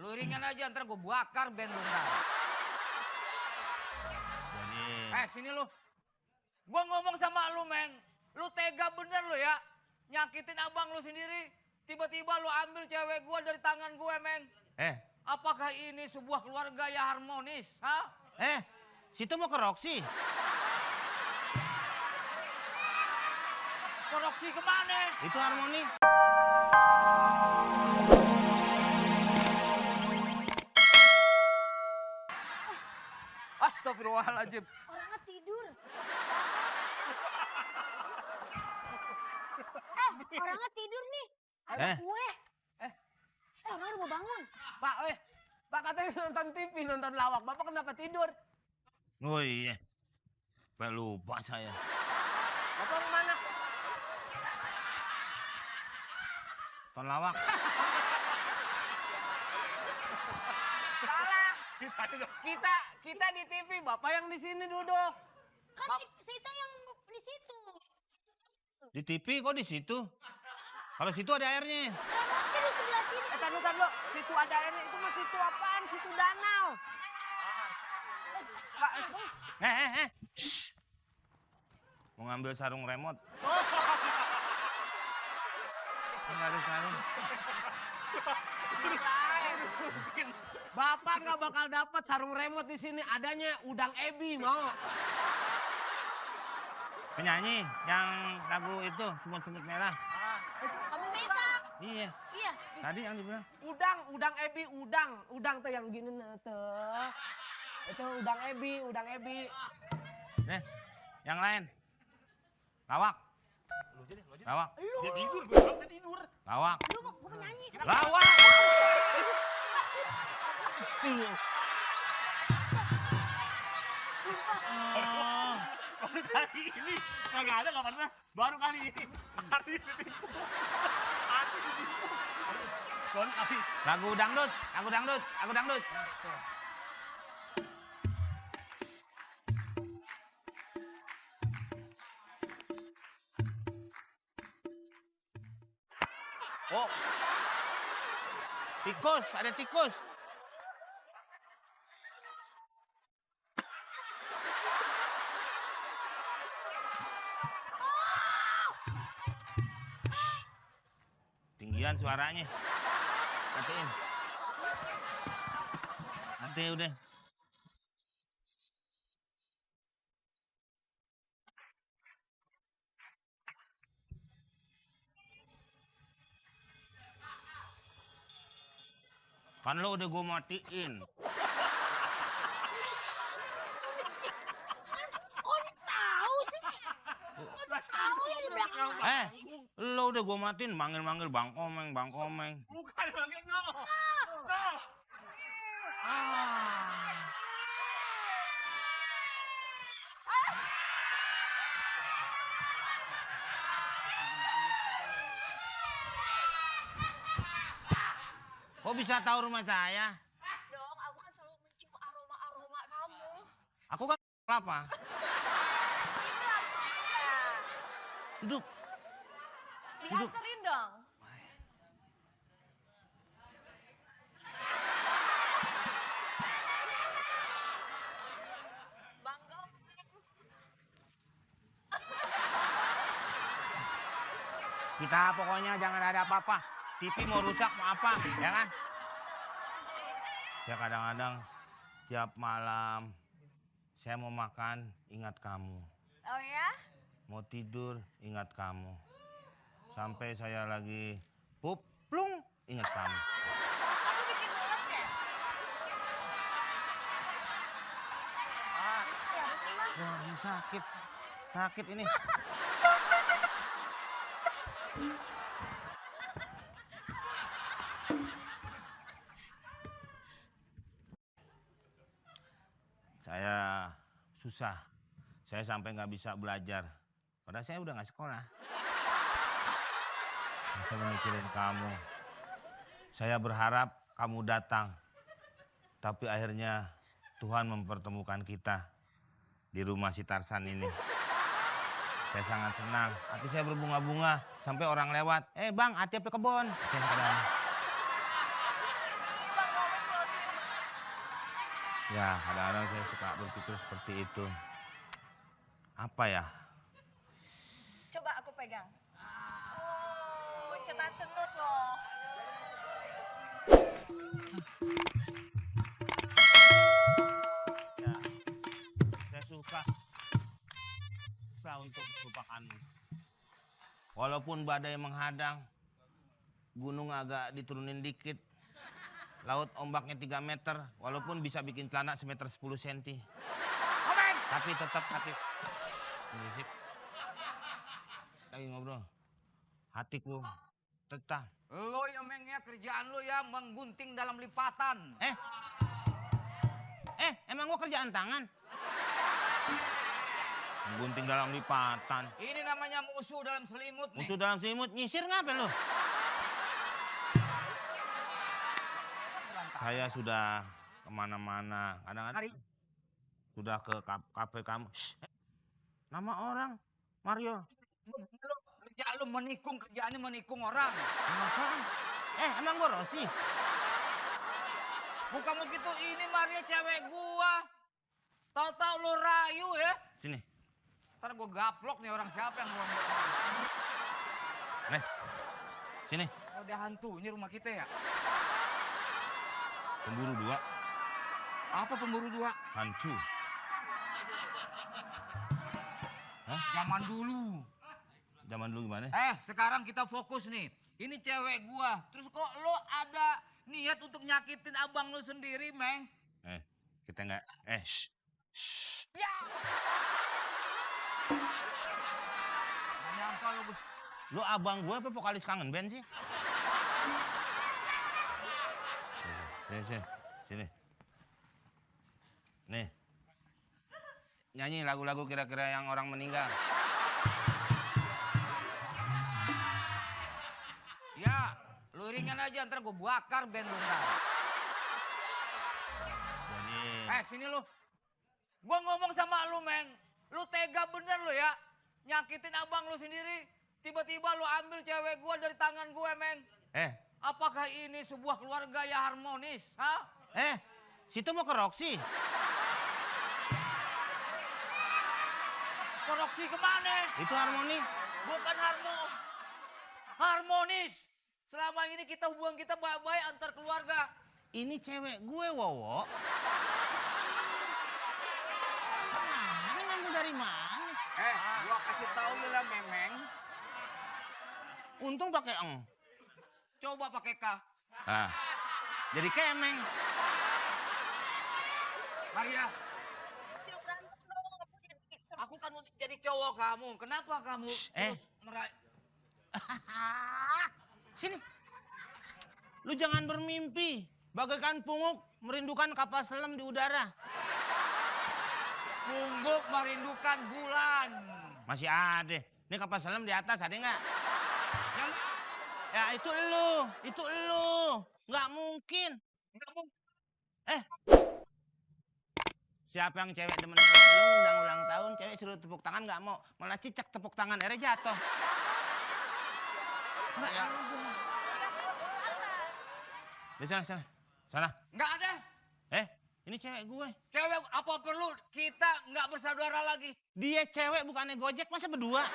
Ringan aja, ntar gue bakar band lu ntar. Sini lu. Gue ngomong sama lu, men. Lu tega bener lu ya. Nyakitin abang lu sendiri. Tiba-tiba lu ambil cewek gue dari tangan gue, men. Apakah ini sebuah keluarga yang harmonis? Hah? Situ mau ke Roxy. Ke Roxy kemana? Itu harmoni. Astagfirullahaladzim. Orangnya tidur. Orangnya tidur nih. Ada kue. Orang mau bangun. Pak katanya nonton TV, nonton lawak. Bapak kenapa tidur? Oh iya. Lupa saya. Bapak kemana? Nonton lawak. Salah. Kita di TV, Bapak yang di sini duduk. Kan Sita yang di situ. Di TV kok di situ? Kalau situ ada airnya. Kan di sebelah sini. Tar dulu. Situ ada airnya. Itu mah situ apaan? Situ danau. Pak, Shh. Mau ngambil sarung remote. Nggak ada sarung. Bapak nggak bakal dapat sarung remote di sini. Adanya udang ebi, mau. Penyanyi yang lagu itu semut-semut merah. Kamu mesak. Iya. Iya. Tadi yang dibilang. Udang ebi, udang tuh yang gini tuh. Itu udang ebi. Yang lain. Lawak. Lawak. Dia tidur. Lawak. Lu mau gue nyanyi. Lawak. Baru kali ini. Nggak ada, nggak pernah. Baru kali ini. Artis ditipu. Lagu dangdut. Oh. Tikus, ada tikus. Tinggian suaranya. Matiin. Nanti udah. Kan lo udah gue matiin. Kok dia tahu sih? Kok dia tahu ya di belakang? Lo udah gue matiin, manggil-manggil Bang Komeng. Bukan manggil no. Kok bisa tahu rumah saya? Dong, aku kan selalu mencium aroma-aroma kamu. Aku kan apa? Itu aromanya. Duduk. Dianterin dong. Bangga. Kita pokoknya jangan ada apa-apa. TV mau rusak mau apa, ya kan? Saya kadang-kadang tiap malam saya mau makan ingat kamu. Oh ya? Mau tidur ingat kamu. Sampai saya lagi pup, plung, ingat kamu. Aku bikin mules ya? Siapa sih, Bang? Wah, ini sakit. Sakit ini. Saya susah. Saya sampai nggak bisa belajar. Padahal saya udah nggak sekolah. Saya mikirin kamu. Saya berharap kamu datang. Tapi akhirnya Tuhan mempertemukan kita di rumah si Tarsan ini. Saya sangat senang. Hati saya berbunga-bunga. Sampai orang lewat. Bang, hati apa kebon? Saya kadang. Bang Komeng Ya, kadang-kadang saya suka berpikir seperti itu. Apa ya? Coba aku pegang. Oh, cenat-cenut loh. Ya, saya suka untuk melupakanmu. Walaupun badai menghadang, gunung agak diturunin dikit, laut ombaknya 3 meter, walaupun bisa bikin celana semeter 10 senti. Tapi tetap hati. Berisik. Lagi ngobrol. Hatiku tetap. Lo ya Meng ya, kerjaan lo ya menggunting dalam lipatan. Emang gua kerjaan tangan? Menggunting dalam lipatan. Ini namanya musuh dalam selimut nih. Musuh dalam selimut, nyisir ngapain lu? Saya sudah kemana-mana, kadang-kadang sudah ke kafe kamu. Nama orang Mario. Kerjaan lo menikung, kerjaannya menikung orang. Apaan? Emang gua Rosi? Bukan begitu, ini Maria cewek gua. Tahu-tahu lo rayu ya. Sini. Ntar gua gaplok nih, orang siapa yang ngomong. Sini. Oh, dia hantunya rumah kita ya? Pemburu 2. Apa pemburu 2? Hantu. Zaman dulu. Zaman dulu gimana? Sekarang kita fokus nih. Ini cewek gua. Terus kok lo ada niat untuk nyakitin abang lo sendiri, Meng? Kita nggak. Shh. Ya! Gak nyangka lo, Bos. Lu abang gue apa vokalis Kangen Band sih? Sini. Nih. Nyanyi lagu-lagu kira-kira yang orang meninggal. Ya, lu ringan aja, ntar gue bakar band lu ntar. Jadi... Sini lu. Gua ngomong sama lu, Meng. Lu tega bener lu ya. Nyakitin abang lu sendiri. Tiba-tiba lu ambil cewek gua dari tangan gue, Meng. Apakah ini sebuah keluarga yang harmonis? Hah? Situ mau ke Roxy. Ke Roxy kemana? Itu harmoni. Bukan harmonis. Selama ini hubungan kita baik-baik antar keluarga. Ini cewek gue, Wowo. Ini ngambil dari mana? Gua kasih tahu ya lah, Memeng. Untung pakai eng. Coba pakai K. Jadi kemeng. Maria. Aku kan mau jadi cowok kamu. Kenapa kamu terus Sini. Lu jangan bermimpi. Bagaikan punguk merindukan kapal selam di udara. Pungguk merindukan bulan. Masih ada. Ini kapal selam di atas ada nggak? Yang Ya itu lu. Nggak mungkin. Siapa yang cewek demen lu undang ulang tahun, cewek suruh tepuk tangan nggak mau, malah cicak tepuk tangan, akhirnya jatuh. Nggak ya. Di sana. nggak ada. Ini cewek gue. Cewek apa perlu kita nggak bersaudara lagi? Dia cewek bukannya Gojek, masa berdua?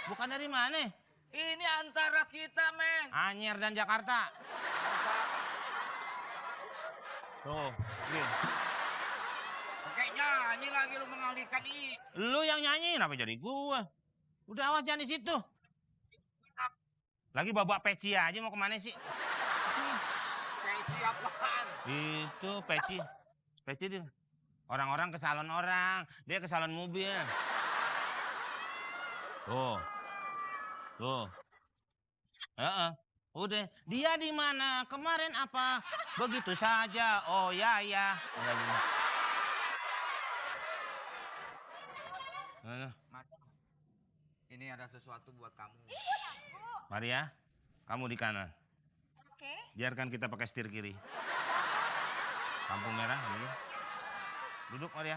Bukan dari mana? Ini antara kita, Meng. Anyer dan Jakarta. Tuh, ini. Oke, nyanyi lagi lu mengalihkan Lu yang nyanyi, kenapa jadi gua? Udah awas jangan di situ. Lagi bawa peci aja mau kemana sih? Peci apaan? Itu peci. Peci dia. Orang-orang ke salon orang, dia ke salon mobil. Tuh. Udah. Dia di mana? Kemarin apa? Begitu saja. Oh ya. Ini ada sesuatu buat kamu. Maria, kamu di kanan. Oke. Biarkan kita pakai setir kiri. Lampu merah, ini. Duduk Maria.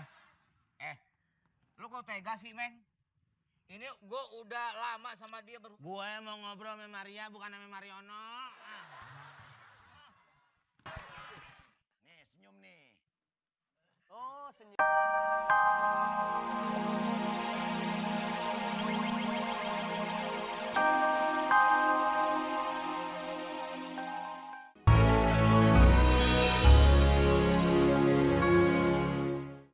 Lu kok tega sih, Meng? Ini gue udah lama sama dia Gue mau ngobrol sama Maria, bukan sama Mariono. Nih, senyum nih. Oh, senyum.